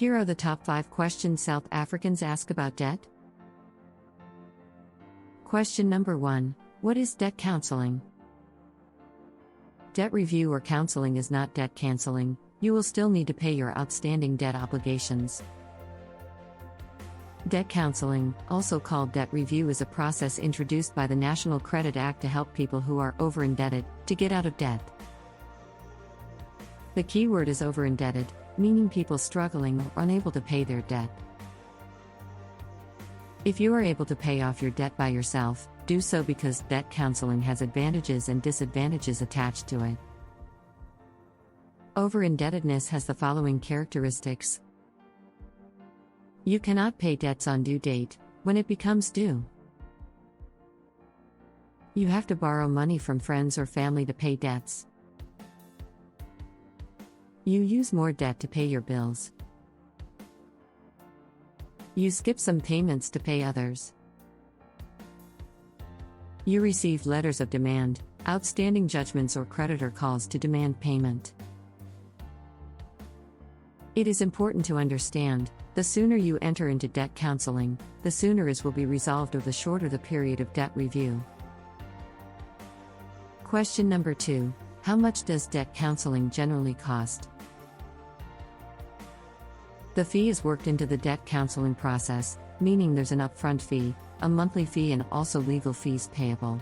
Here are the top 5 questions South Africans ask about debt. Question number 1. What is debt counseling? Debt review or counseling is not debt canceling. You will still need to pay your outstanding debt obligations. Debt counseling, also called debt review, is a process introduced by the National Credit Act to help people who are over-indebted to get out of debt. The key word is over-indebted, meaning people struggling or unable to pay their debt. If you are able to pay off your debt by yourself, do so, because debt counseling has advantages and disadvantages attached to it. Over-indebtedness has the following characteristics. You cannot pay debts on due date, when it becomes due. You have to borrow money from friends or family to pay debts. You use more debt to pay your bills. You skip some payments to pay others. You receive letters of demand, outstanding judgments, or creditor calls to demand payment. It is important to understand, the sooner you enter into debt counseling, the sooner it will be resolved, or the shorter the period of debt review. Question number 2. How much does debt counseling generally cost? The fee is worked into the debt counseling process, meaning there's an upfront fee, a monthly fee, and also legal fees payable.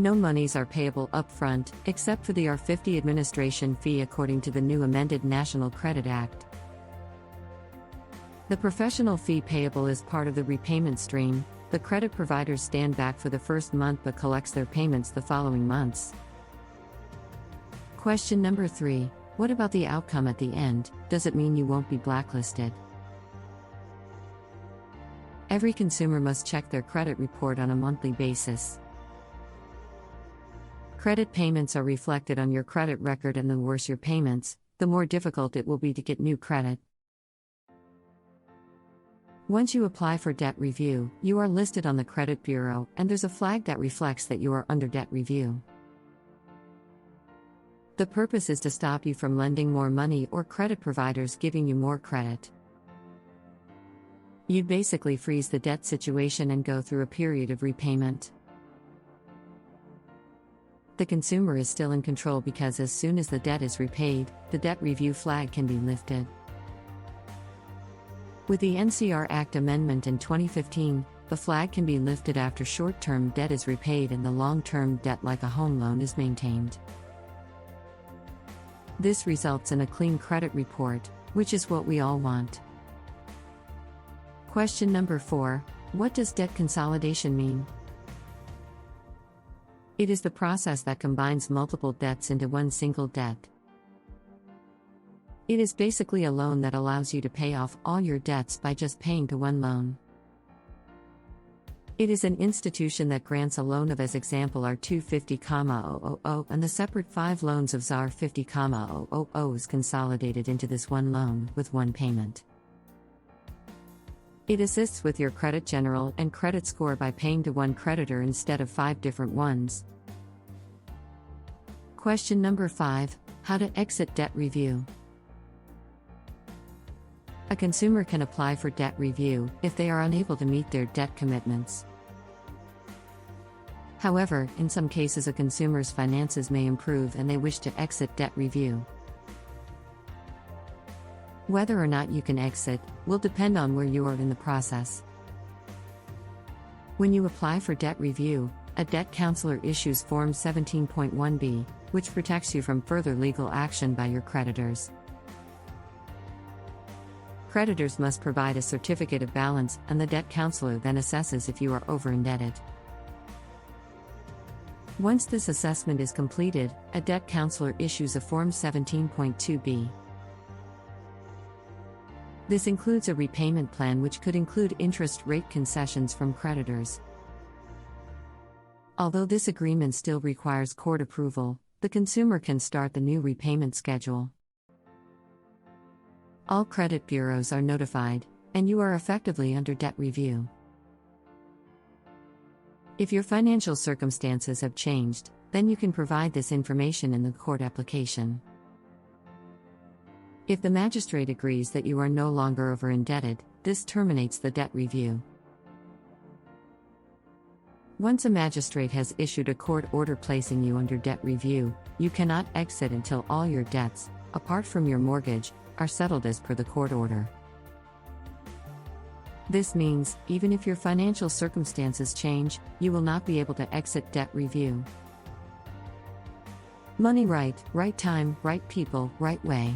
No monies are payable upfront, except for the R50 administration fee according to the new amended National Credit Act. The professional fee payable is part of the repayment stream. The credit providers stand back for the first month but collects their payments the following months. Question number 3. What about the outcome at the end? Does it mean you won't be blacklisted? Every consumer must check their credit report on a monthly basis. Credit payments are reflected on your credit record, and the worse your payments, the more difficult it will be to get new credit. Once you apply for debt review, you are listed on the credit bureau, and there's a flag that reflects that you are under debt review. The purpose is to stop you from lending more money or credit providers giving you more credit. You'd basically freeze the debt situation and go through a period of repayment. The consumer is still in control, because as soon as the debt is repaid, the debt review flag can be lifted. With the NCR Act amendment in 2015, the flag can be lifted after short-term debt is repaid and the long-term debt, like a home loan, is maintained. This results in a clean credit report, which is what we all want. Question number 4. What does debt consolidation mean? It is the process that combines multiple debts into one single debt. It is basically a loan that allows you to pay off all your debts by just paying to one loan. It is an institution that grants a loan of, as example, R250,000, and the separate 5 loans of ZAR 50,000 is consolidated into this one loan with one payment. It assists with your credit general and credit score by paying to one creditor instead of 5 different ones. Question number 5. How to exit debt review? A consumer can apply for debt review if they are unable to meet their debt commitments. However, in some cases a consumer's finances may improve and they wish to exit debt review. Whether or not you can exit will depend on where you are in the process. When you apply for debt review, a debt counselor issues Form 17.1b, which protects you from further legal action by your creditors. Creditors must provide a certificate of balance, and the debt counselor then assesses if you are over-indebted. Once this assessment is completed, a debt counselor issues a Form 17.2b. This includes a repayment plan, which could include interest rate concessions from creditors. Although this agreement still requires court approval, the consumer can start the new repayment schedule. All credit bureaus are notified, and you are effectively under debt review. If your financial circumstances have changed, then you can provide this information in the court application. If the magistrate agrees that you are no longer over indebted, this terminates the debt review. Once a magistrate has issued a court order placing you under debt review, you cannot exit until all your debts, apart from your mortgage, are settled as per the court order. This means, even if your financial circumstances change, you will not be able to exit debt review. Money right time, right people, right way.